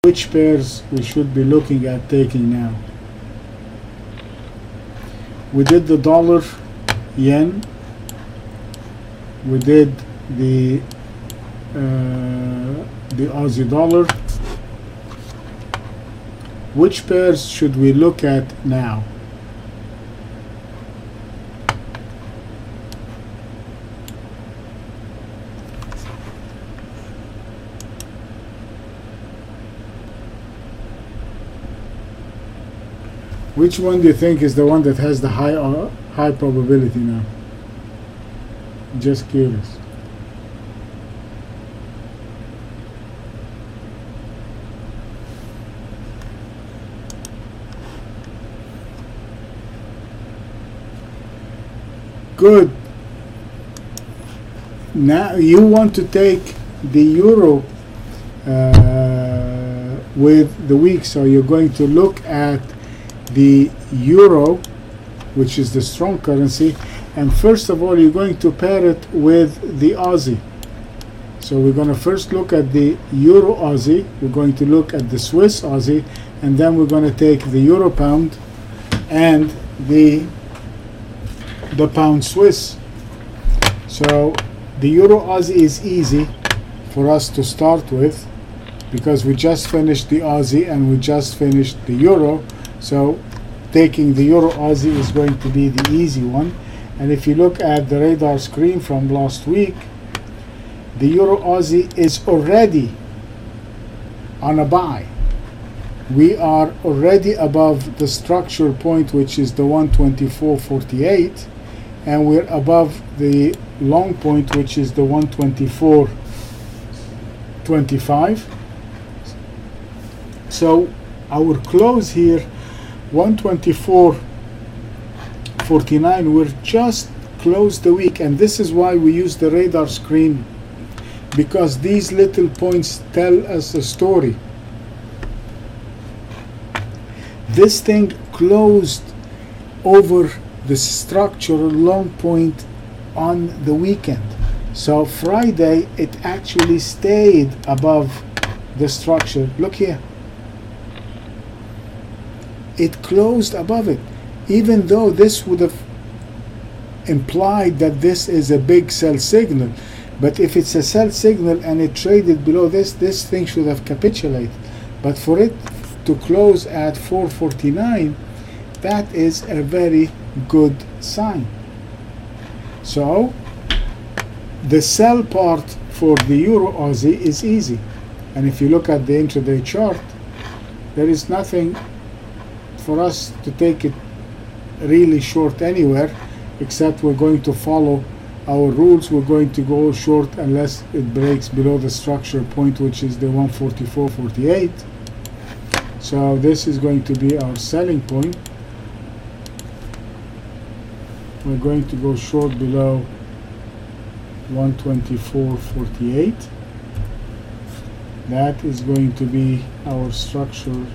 which pairs we should be looking at taking now. We did the dollar yen, we did the Aussie dollar. Which pairs should we look at now? Which one do you think is the one that has the high probability now? Just curious. Good. Now you want to take the euro with the week, so you're going to look at the euro, which is the strong currency, and first of all you're going to pair it with the Aussie. So we're going to first look at the euro Aussie, we're going to look at the Swiss Aussie, and then we're going to take the euro pound and the pound Swiss. So the euro Aussie is easy for us to start with because we just finished the Aussie and we just finished the euro. So taking the euro Aussie is going to be the easy one. And if you look at the radar screen from last week, the euro Aussie is already on a buy. We are already above the structure point, which is the 124.48, and we're above the long point, which is the 124.25. So our close here, 124.49, we're just closed the week, and this is why we use the radar screen, because these little points tell us a story. This thing closed over the structural long point on the weekend. So Friday it actually stayed above the structure. Look here. It closed above it, even though this would have implied that this is a big sell signal. But if it's a sell signal and it traded below this thing should have capitulated. But for it to close at 449, that is a very good sign. So the sell part for the euro Aussie is easy, and if you look at the intraday chart, there is nothing for us to take it really short anywhere, except we're going to follow our rules. We're going to go short unless it breaks below the structure point, which is the 144.48. So this is going to be our selling point. We're going to go short below 124.48. That is going to be our structure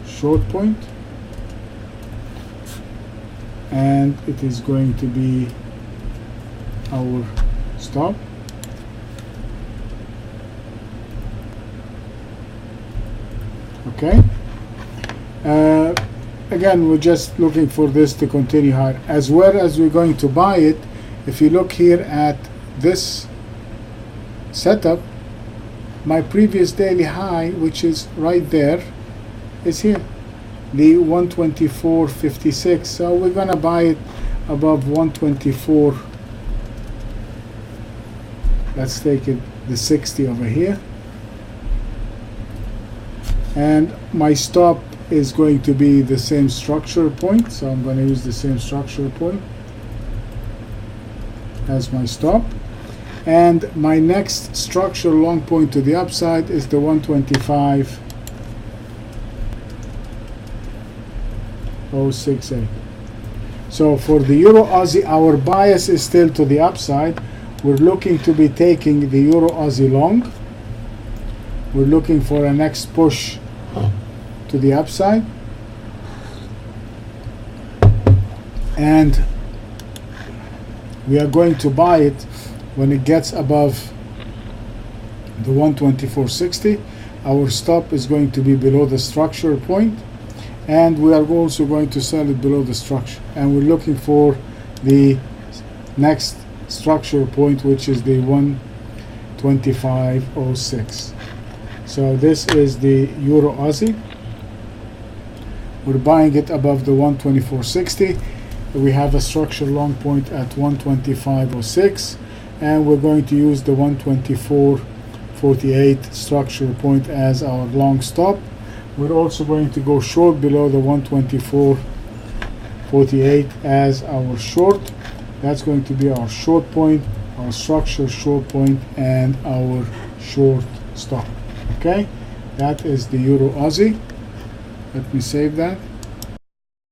short point, and it is going to be our stop. Okay. Again, we're just looking for this to continue higher, as well as we're going to buy it. If you look here at this setup, my previous daily high, which is right there, is here, the 124.56. So we're gonna buy it above 124. Let's take it the 60 over here, and my stop is going to be the same structure point. So I'm going to use the same structure point as my stop, and my next structure long point to the upside is the 125.068. So for the euro Aussie, our bias is still to the upside. We're looking to be taking the euro Aussie long. We're looking for a next push to the upside, and we are going to buy it when it gets above the 124.60, Our stop is going to be below the structure point, and we are also going to sell it below the structure, and we're looking for the next structure point, which is the 125.06. So this is the Euro Aussie. We're buying it above the 124.60. We have a structure long point at 125.06, and we're going to use the 124.48 structure point as our long stop. We're also going to go short below the 124.48 as our short. That's going to be our short point, our structure short point, and our short stop. Okay, that is the Euro Aussie. Let me save that.